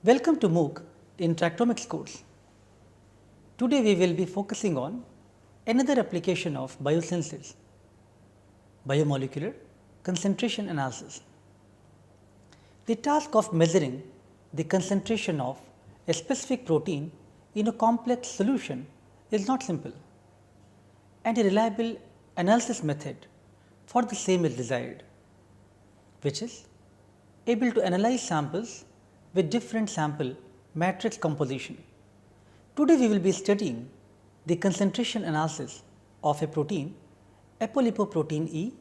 Welcome to MOOC, the Interactomics course. Today we will be focusing on another application of biosciences, biomolecular concentration analysis. The task of measuring the concentration of a specific protein in a complex solution is not simple, and a reliable analysis method for the same is desired, which is able to analyze samples with different sample matrix composition. Today we will be studying the concentration analysis of a protein, apolipoprotein E,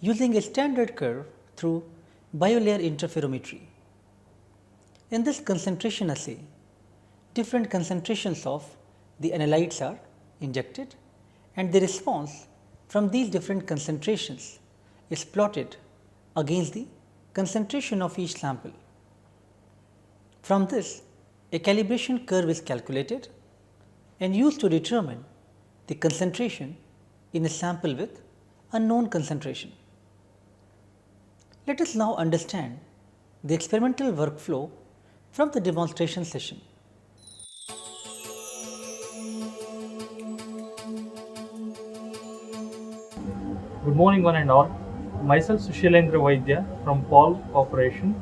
using a standard curve through biolayer interferometry. In this concentration assay, different concentrations of the analytes are injected and the response from these different concentrations is plotted against the concentration of each sample. From this, a calibration curve is calculated and used to determine the concentration in a sample with unknown concentration. Let us now understand the experimental workflow from the demonstration session. Good morning one and all. Myself Sushailendra Vaidya from Paul Corporation.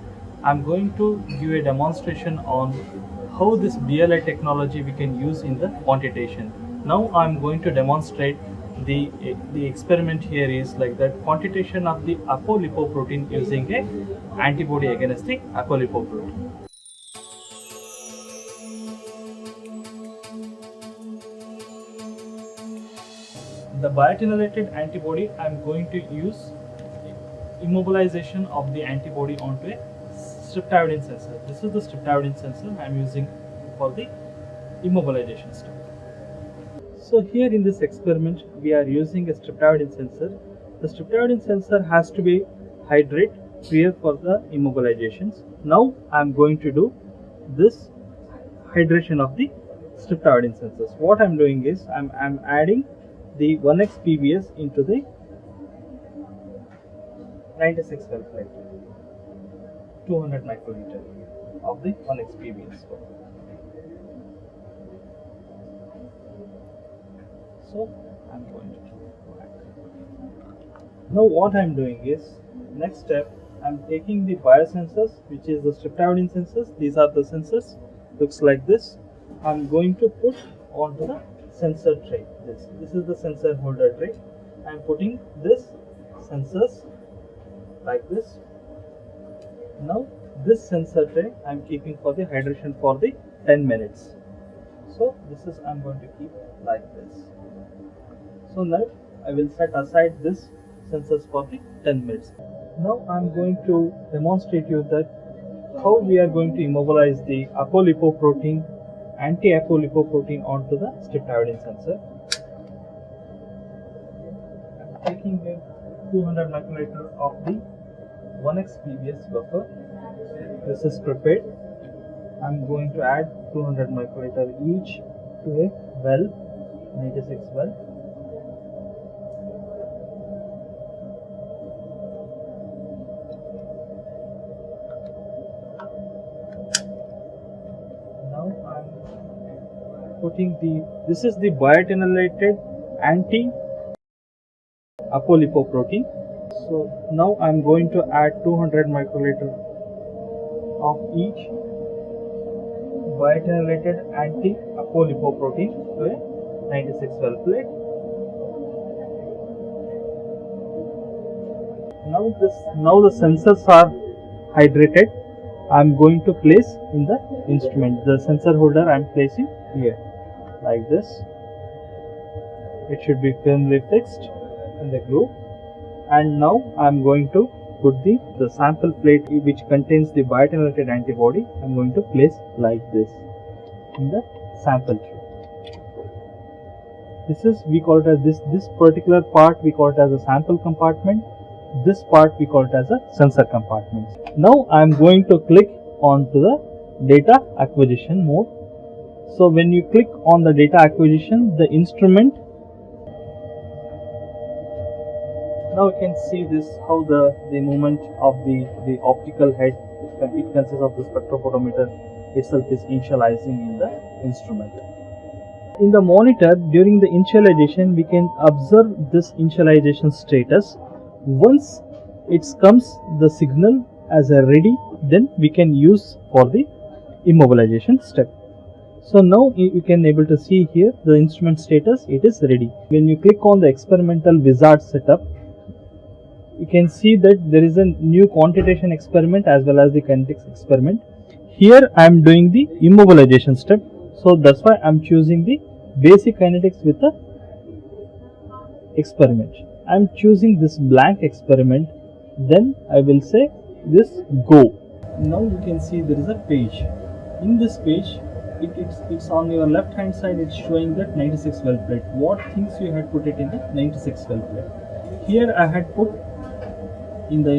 I am going to give a demonstration on how this BLI technology we can use in the quantitation. Now I am going to demonstrate the experiment here is like that quantitation of the apolipoprotein using a antibody against the apolipoprotein. The biotinylated antibody, I am going to use immobilization of the antibody onto a streptavidin sensor. This is the streptavidin sensor I am using for the immobilization step. So here in this experiment we are using a streptavidin sensor. The streptavidin sensor has to be hydrate prior for the immobilizations. Now I am going to do this hydration of the streptavidin sensors. What I am doing is I am adding the 1x PBS into the 96 well plate, 200 microliter of the 1x PBS. So I am going to do that. Now what I am doing is, next step I am taking the biosensors, which is the streptavidin sensors. These are the sensors, looks like this. I am going to put onto the sensor tray. This is the sensor holder tray. I am putting this sensors like this. Now this sensor tray I am keeping for the hydration for the 10 minutes. So this is I am going to keep like this. So now I will set aside this sensors for the 10 minutes. Now I am going to demonstrate you that how we are going to immobilize the apolipoprotein, anti-apolipoprotein onto the streptavidin sensor. I am taking a 200 microliter of the 1x PBS buffer. This is prepared. I am going to add 200 microliter each to a well, 96 well. Now I am putting this is the biotinylated anti-apolipoprotein. So now I am going to add 200 microliter of each biotinylated anti-apolipoprotein to a 96 well plate. Now the sensors are hydrated. I am going to place in the instrument. The sensor holder I am placing here like this. It should be firmly fixed in the groove. And now I am going to put the sample plate which contains the biotinylated antibody. I am going to place like this in the sample tray. This is, we call it as this particular part we call it as a sample compartment. This part we call it as a sensor compartment. Now I am going to click onto the data acquisition mode. So when you click on the data acquisition, the instrument, now you can see this how the movement of the optical head, it consists of the spectrophotometer itself is initializing in the instrument. In the monitor, during the initialization, we can observe this initialization status. Once it comes the signal as a ready, then we can use for the immobilization step. So now you can able to see here the instrument status, it is ready. When you click on the experimental wizard setup, you can see that there is a new quantification experiment as well as the kinetics experiment. Here I am doing the immobilization step, so that's why I am choosing the basic kinetics with the experiment. I am choosing this blank experiment, then I will say this go. Now you can see there is a page. In this page, it's on your left hand side, it's showing that 96 well plate. What things you had put it in the 96 well plate. Here I had put in the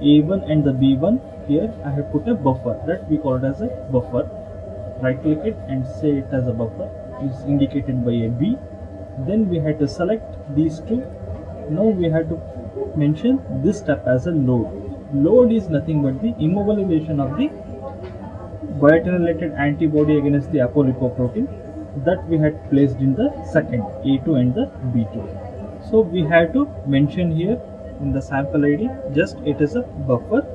A1 and the B1, here I have put a buffer, that we call it as a buffer. Right click it and say it as a buffer. It's indicated by a B. Then we had to select these two. Now we had to mention this step as a load. Load is nothing but the immobilization of the biochemical antibody against the apolipoprotein that we had placed in the second A2 and the B2. So we have to mention here in the sample ID just it is a buffer.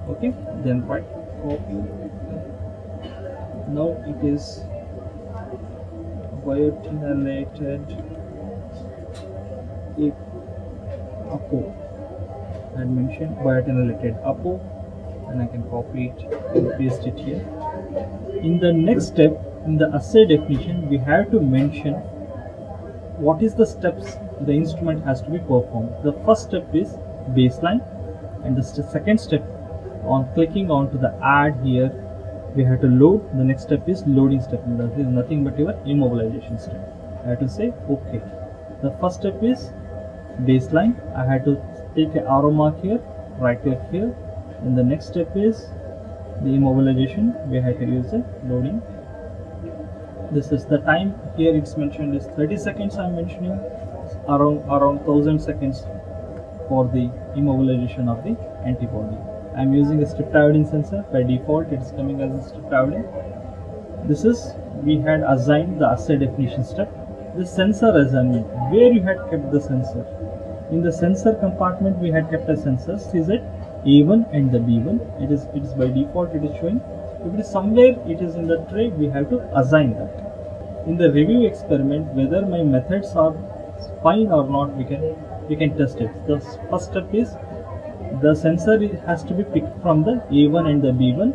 Okay, then right copy. Now it is biochemical APO. I had mentioned biochemical APO, and I can copy it and paste it here. In the next step, in the assay definition, we have to mention what is the steps the instrument has to be performed. The first step is baseline, and the second step, on clicking onto the add here, we have to load. The next step is loading step, and that is nothing but your immobilization step. I have to say OK. The first step is baseline. I had to take an arrow mark here, right click here, and the next step is the immobilization. We have to use the loading. This is the time here, it's mentioned is 30 seconds. I'm mentioning around 1000 seconds for the immobilization of the antibody. I'm using a streptavidin sensor. By default it is coming as a streptavidin. This is, we had assigned the assay definition step. The sensor assignment, where you had kept the sensor. In the sensor compartment we had kept a sensor. Is it A1 and the B1? It is by default it is showing. If it is somewhere it is in the tray, we have to assign that. In the review experiment, whether my methods are fine or not, we can test it. The first step is the sensor has to be picked from the A1 and the B1.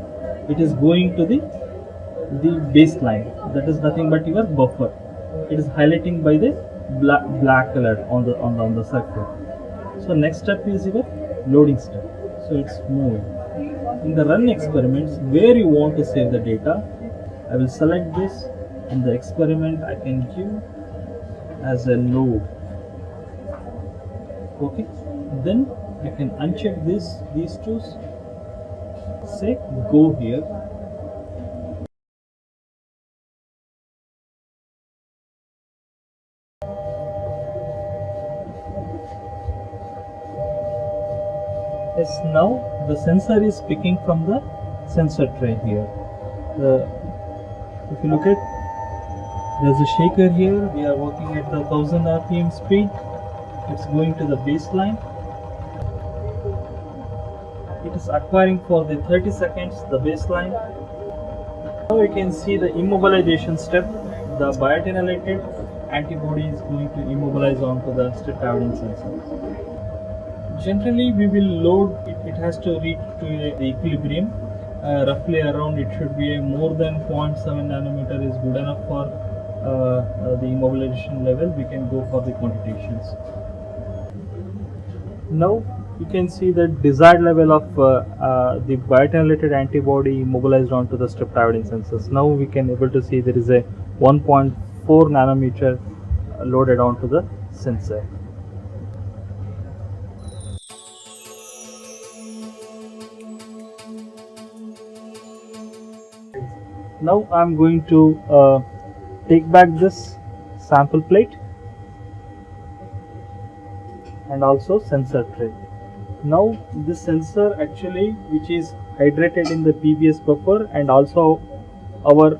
It is going to the baseline. That is nothing but your buffer. It is highlighting by the black color on the circle. So next step is your loading step. So it's moving. In the run experiments, where you want to save the data, I will select this. In the experiment, I can give as a load. Okay. Then I can uncheck these two. Say go here. Yes, now the sensor is picking from the sensor tray here. If you look at, there's a shaker here. We are working at the 1000 RPM speed. It's going to the baseline. It is acquiring for the 30 seconds the baseline. Now you can see the immobilization step. The biotinolated antibody is going to immobilize onto the streptavidin sensor. Generally, we will load it has to reach to the equilibrium. Roughly around, it should be a more than 0.7 nanometer is good enough for the immobilization level. We can go for the quantifications. Now you can see the desired level of the biotinolated antibody immobilized onto the streptavidin sensors. Now we can able to see there is a 1.4 nanometer loaded onto the sensor. Now I am going to take back this sample plate and also sensor tray. Now this sensor actually, which is hydrated in the PBS buffer, and also our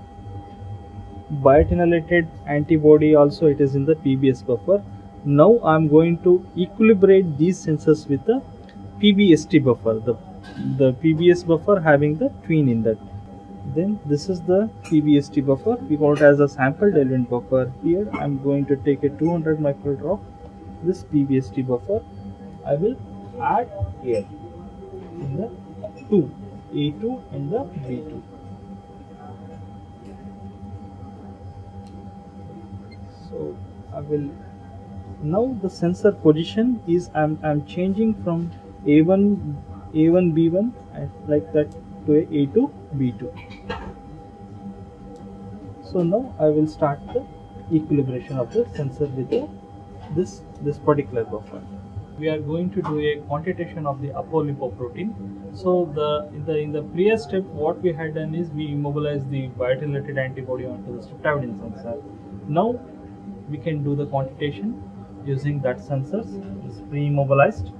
biotinylated antibody also it is in the PBS buffer. Now I am going to equilibrate these sensors with the PBST buffer, the PBS buffer having the twin in that. Then this is the PBST buffer, we call it as a sample diluent buffer. Here I am going to take a 200 microliter of this PBST buffer. I will add here in the A2 and the B2. So I will now the sensor position is I'm changing from A1 B1 and like that to a A2 B2. So now I will start the equilibration of the sensor with this particular buffer. We are going to do a quantitation of the apolipoprotein. So in the previous step, what we had done is we immobilized the biotinylated antibody onto the streptavidin sensor. Now we can do the quantitation using that sensors. It's pre-immobilized.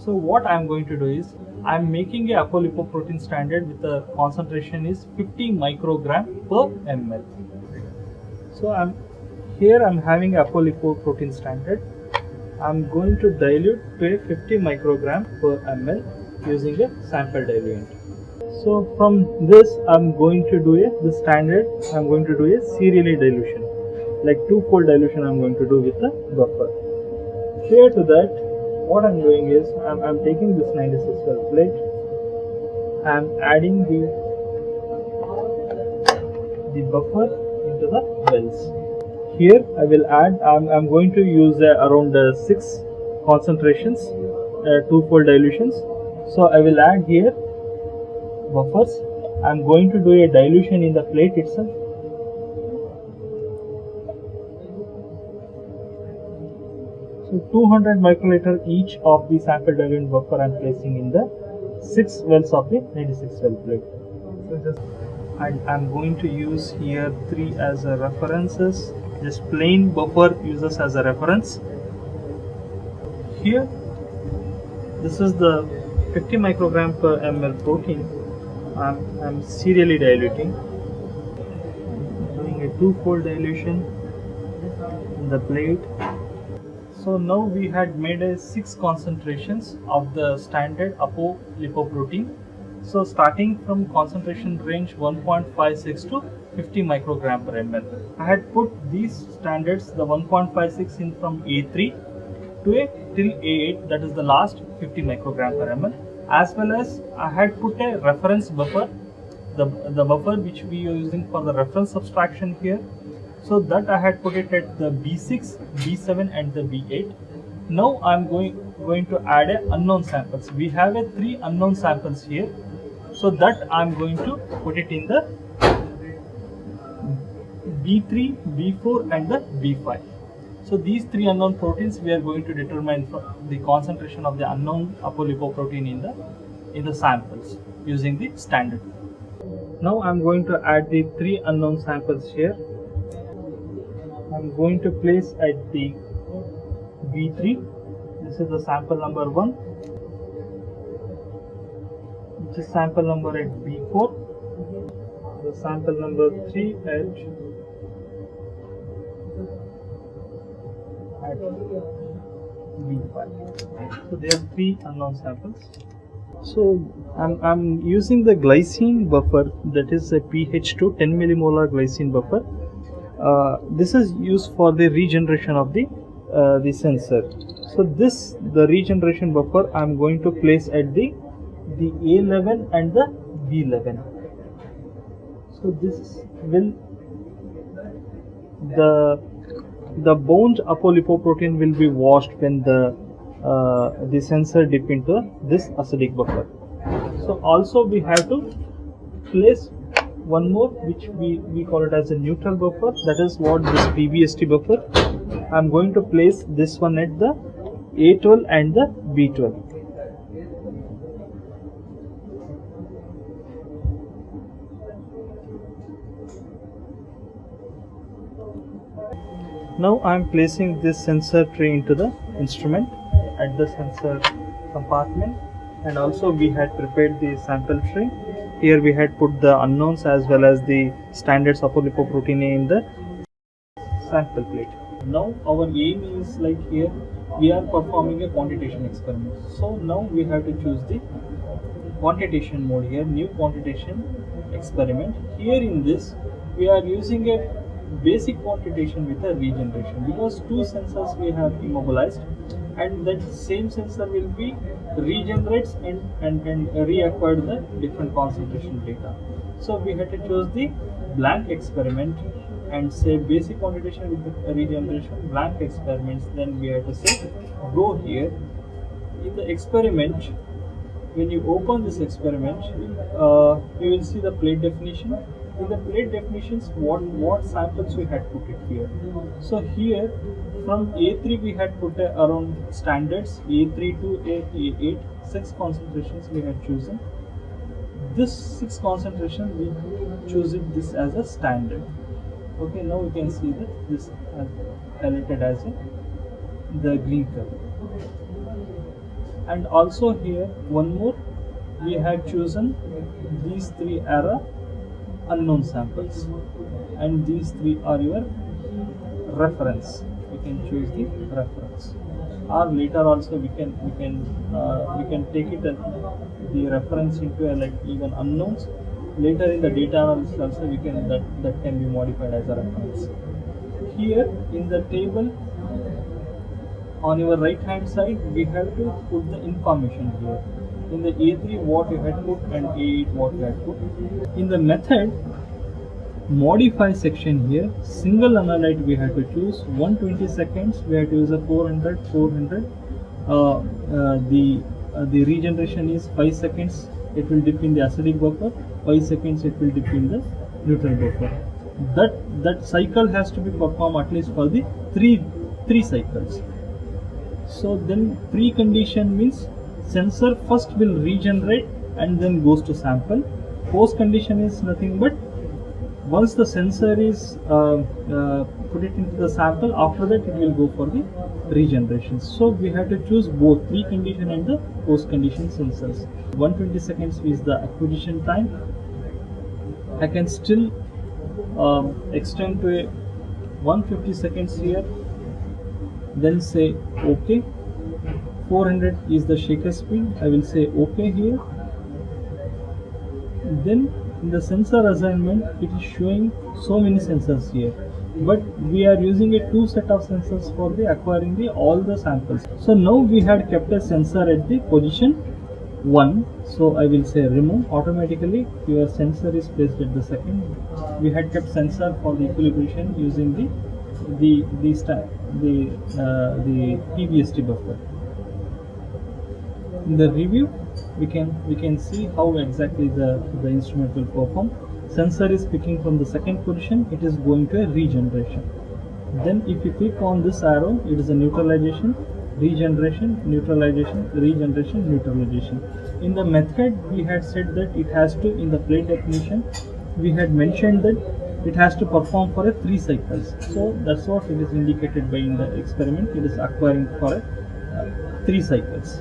So what I am going to do is I am making a apolipoprotein standard with the concentration is 50 microgram per ml. So I'm having apolipoprotein standard. I'm going to dilute to a 50 microgram per ml using a sample diluent. So from this I'm going to do the standard. I'm going to do a serially dilution, like two-fold dilution I'm going to do with the buffer. Prior to that, what I'm doing is I'm taking this 96 well plate. I'm adding the buffer into the wells. Here I will add, I'm going to use around 6 concentrations, two-fold dilutions. So I will add here buffers. I'm going to do a dilution in the plate itself. So 200 microliter each of the sample diluent buffer I'm placing in the 6 wells of the 96 well plate. And I'm going to use here 3 as a references. Just plain buffer uses as a reference. Here, this is the 50 microgram per ml protein. I'm serially diluting. Doing a two-fold dilution in the plate. So now we had made a 6 concentrations of the standard apolipoprotein. So starting from concentration range 1.56 to 50 microgram per ml. I had put these standards, the 1.56 in from A3 to till A8, that is the last 50 microgram per ml, as well as I had put a reference buffer, the buffer which we are using for the reference subtraction here. So that I had put it at the B6, B7 and the B8. Now I am going to add a unknown samples. We have 3 unknown samples here. So that I am going to put it in the B3, B4 and the B5. So these 3 unknown proteins we are going to determine the concentration of the unknown apolipoprotein in the samples using the standard. Now I am going to add the 3 unknown samples here. I am going to place at the B3. This is the sample number 1. This is sample number at B4. The sample number 3 at B5. So there are 3 unknown samples. So I'm using the glycine buffer, that is a pH2 10 millimolar glycine buffer. This is used for the regeneration of the sensor. So the regeneration buffer I'm going to place at the A11 and the B11. So this will the bound apolipoprotein will be washed when the sensor dip into this acidic buffer. So also we have to place one more, which we call it as a neutral buffer. That is what this PBST buffer. I am going to place this one at the A12 and the B12. Now I am placing this sensor tray into the instrument at the sensor compartment, and also we had prepared the sample tray. Here we had put the unknowns as well as the standard apolipoprotein in the sample plate. Now our aim is like here we are performing a quantitation experiment. So now we have to choose the quantitation mode here, new quantitation experiment. Here in this we are using a basic quantitation with a regeneration, because two sensors we have immobilized, and that same sensor will be regenerates and reacquired the different concentration data. So we had to choose the blank experiment and say basic quantitation with the regeneration, blank experiments. Then we have to say go here. In the experiment, when you open this experiment, you will see the plate definition. In the plate definitions, what samples we had put it here. So here from A3 we had put around standards A3 to A8, 6 concentrations we had chosen. This 6 concentration we choose it this as a standard. Okay, now we can see that this is highlighted as the green color. And also here one more, we had chosen these 3 are unknown samples, and these 3 are your reference. We can choose the reference, or later also we can take it as the reference into like even unknowns. Later in the data analysis also we can that can be modified as a reference. Here in the table on your right hand side we have to put the information here. In the A3 what you had put and A8 what you had put. In the method modify section here, single analyte we have to choose 120 seconds. We have to use a 400. The regeneration is 5 seconds. It will dip in the acidic buffer. 5 seconds it will dip in the neutral buffer. That cycle has to be performed at least for the three cycles. So then precondition means sensor first will regenerate and then goes to sample. Post condition is nothing but once the sensor is put it into the sample, after that it will go for the regeneration. So we have to choose both precondition and the post condition sensors. 120 seconds is the acquisition time. I can still extend to a 150 seconds here, then say OK. 400 is the shaker speed. I will say OK here. Then in the sensor assignment it is showing so many sensors here, but we are using a 2 set of sensors for the acquiring all the samples. So now we had kept a sensor at the position 1, so I will say remove. Automatically your sensor is placed at the second. We had kept sensor for the equilibration using the PBST buffer. In the review we can see how exactly the instrument will perform. Sensor is picking from the second position, it is going to a regeneration. Then if you click on this arrow, it is a neutralization, regeneration, neutralization, regeneration, neutralization. In the method we had said that it has to, in the plate definition we had mentioned that it has to perform for 3 cycles. So that's what it is indicated by in the experiment. It is acquiring for 3 cycles.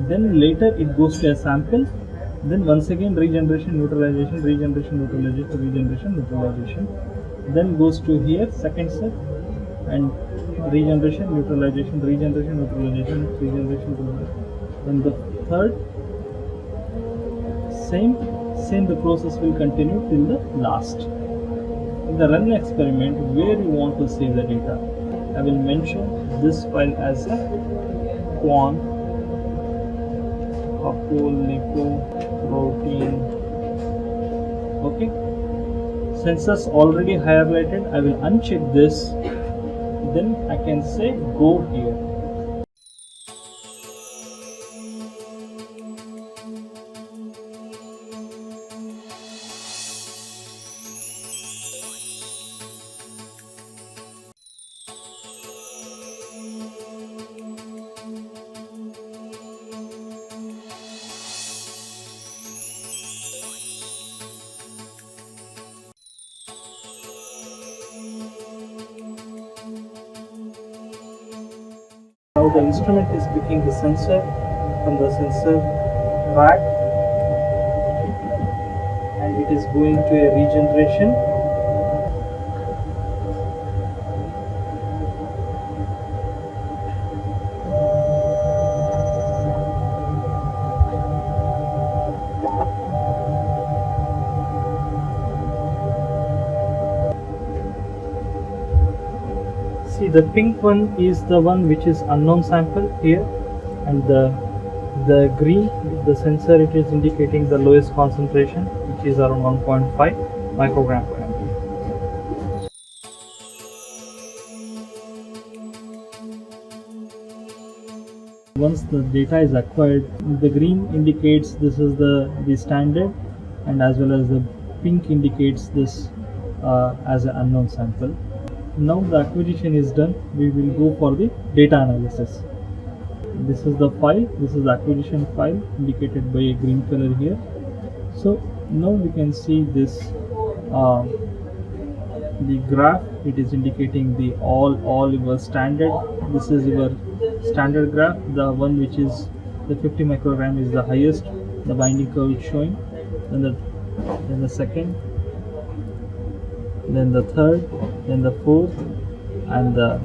Then later it goes to a sample. Then once again regeneration, neutralization, regeneration, neutralization, regeneration, neutralization. Then goes to here second step and regeneration, neutralization, regeneration, neutralization, regeneration, neutralization. Then the third same the process will continue till the last. In the run experiment where you want to save the data, I will mention this file as a quant apolipoprotein. Okay, sensors already highlighted. I will uncheck this, then I can say go here. Now the instrument is picking the sensor from the sensor rack, and it is going to a regeneration. See, the pink one is the one which is unknown sample here, and the green, the sensor, it is indicating the lowest concentration, which is around 1.5 microgram per ml. Once the data is acquired, the green indicates this is the standard, and as well as the pink indicates this as an unknown sample. Now the acquisition is done, we will go for the data analysis. This is the file, this is the acquisition file indicated by a green color here. So now we can see this, the graph, it is indicating the all your standard. This is your standard graph, the one which is the 50 microgram is the highest, the binding curve is showing, then the second, then the third, then the fourth, and the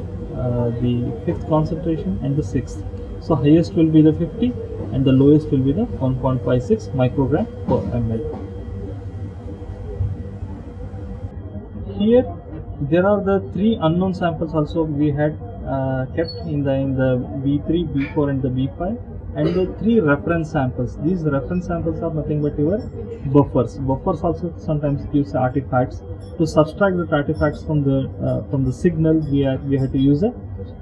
fifth concentration, and the sixth. So highest will be the 50 and the lowest will be the 1.56 microgram per ml. Here there are the three unknown samples also we had kept in the B3, B4 and the B5, and the three reference samples. These reference samples are nothing but your buffers. Buffers also sometimes gives artifacts. To subtract the artifacts from the signal, we have to use a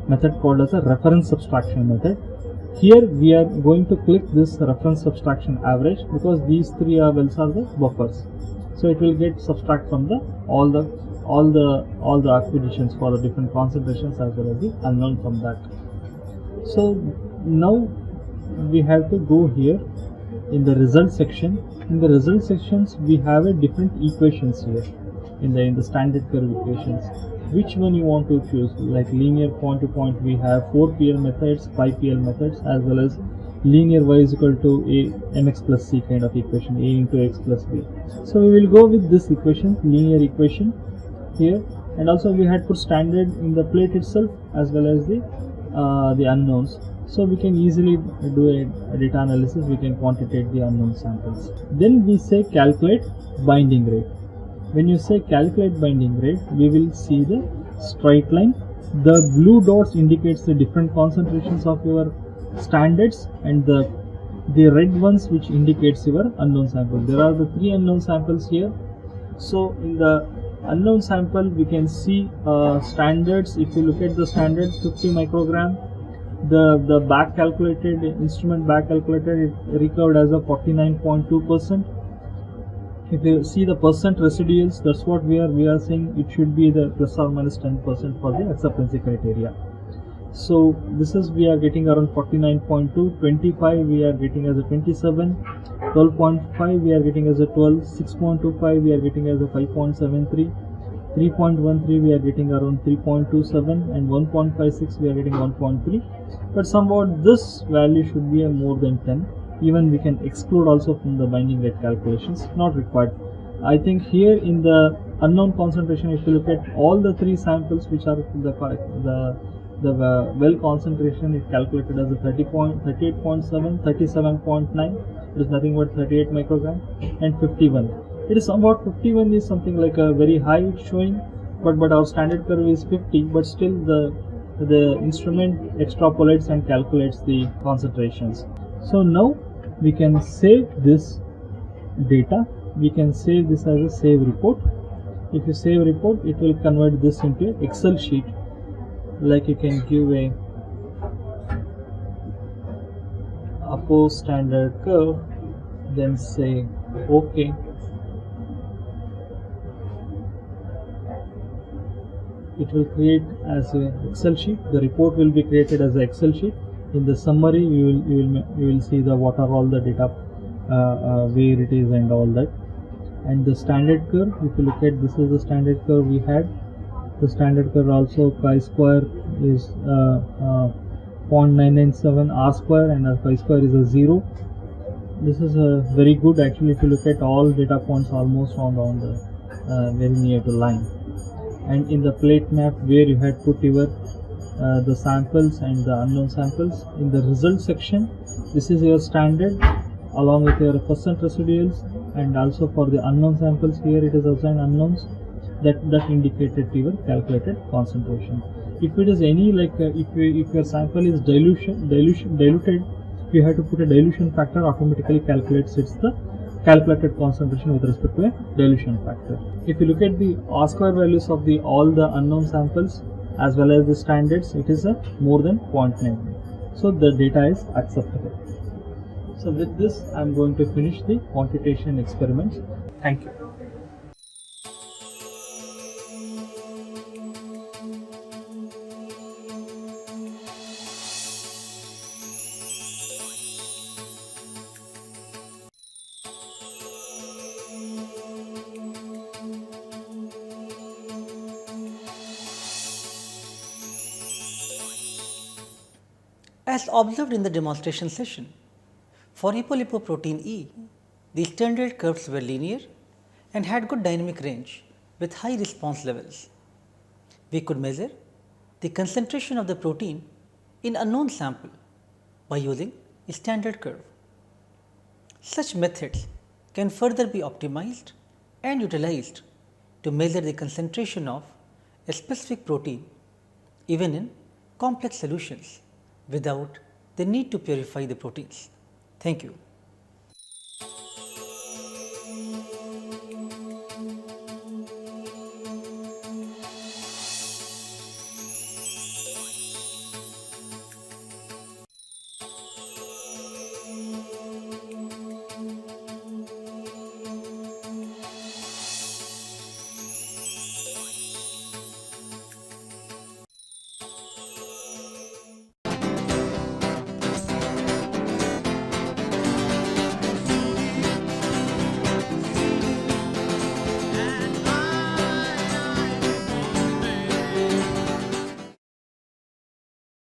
method called as a reference subtraction method. Here we are going to click this reference subtraction average, because these three wells are the buffers. So it will get subtract from all the acquisitions for the different concentrations as well as the unknown from that. So now we have to go here in the result section. In the result sections we have a different equations here in the standard curve equations. Which one you want to choose? Like linear point to point, we have 4PL methods, 5PL methods, as well as linear y is equal to a mx plus c kind of equation, a into x plus b. So we will go with this equation, linear equation here, and also we had put standard in the plate itself as well as the unknowns. So we can easily do a data analysis, we can quantitate the unknown samples. Then we say calculate binding rate. When you say calculate binding rate, we will see the straight line. The blue dots indicates the different concentrations of your standards, and the red ones which indicates your unknown sample. There are the three unknown samples here. So in the unknown sample we can see standards. If you look at the standard 50 microgram, the back calculated instrument back calculated, it recovered as a 49.2%. If you see the percent residuals, that's what we are saying, it should be the plus or minus 10% for the acceptance criteria. So this is, we are getting around 49.2, 25 we are getting as a 27, 12.5 we are getting as a 12, 6.25 we are getting as a 5.73, 3.13 we are getting around 3.27, and 1.56 we are getting 1.3. But somewhat this value should be a more than 10. Even we can exclude also from the binding rate calculations, not required. I think here in the unknown concentration, if you look at all the three samples which are the well concentration, it calculated as a 38.7, 37.9, it is nothing but 38 microgram, and 51. It is somewhat 51 is something like a very high showing, but our standard curve is 50, but still the instrument extrapolates and calculates the concentrations. So now we can save this data, we can save this as a save report. If you save report, it will convert this into an Excel sheet. Like you can give a oppose standard curve, then say OK. It will create as an Excel sheet. The report will be created as an Excel sheet. In the summary, you will see the what are all the data, where it is and all that. And the standard curve, if you look at, this is the standard curve we had. The standard curve also chi square is 0.997 r square and pi square is a 0. This is very good actually if you look at all data points almost on the very near to line. And in the plate map where you had put your the samples and the unknown samples, in the result section this is your standard along with your percent residuals, and also for the unknown samples here it is assigned unknowns that indicated to your calculated concentration. If it is any like if your sample is diluted, you have to put a dilution factor, automatically calculates it's the calculated concentration with respect to a dilution factor. If you look at the R square values of the all the unknown samples as well as the standards, it is a more than 0.9. So the data is acceptable. So with this I am going to finish the quantitation experiments. Thank you. As observed in the demonstration session, for apolipoprotein E, the standard curves were linear and had good dynamic range with high response levels. We could measure the concentration of the protein in unknown sample by using a standard curve. Such methods can further be optimized and utilized to measure the concentration of a specific protein even in complex solutions without the need to purify the proteins. Thank you.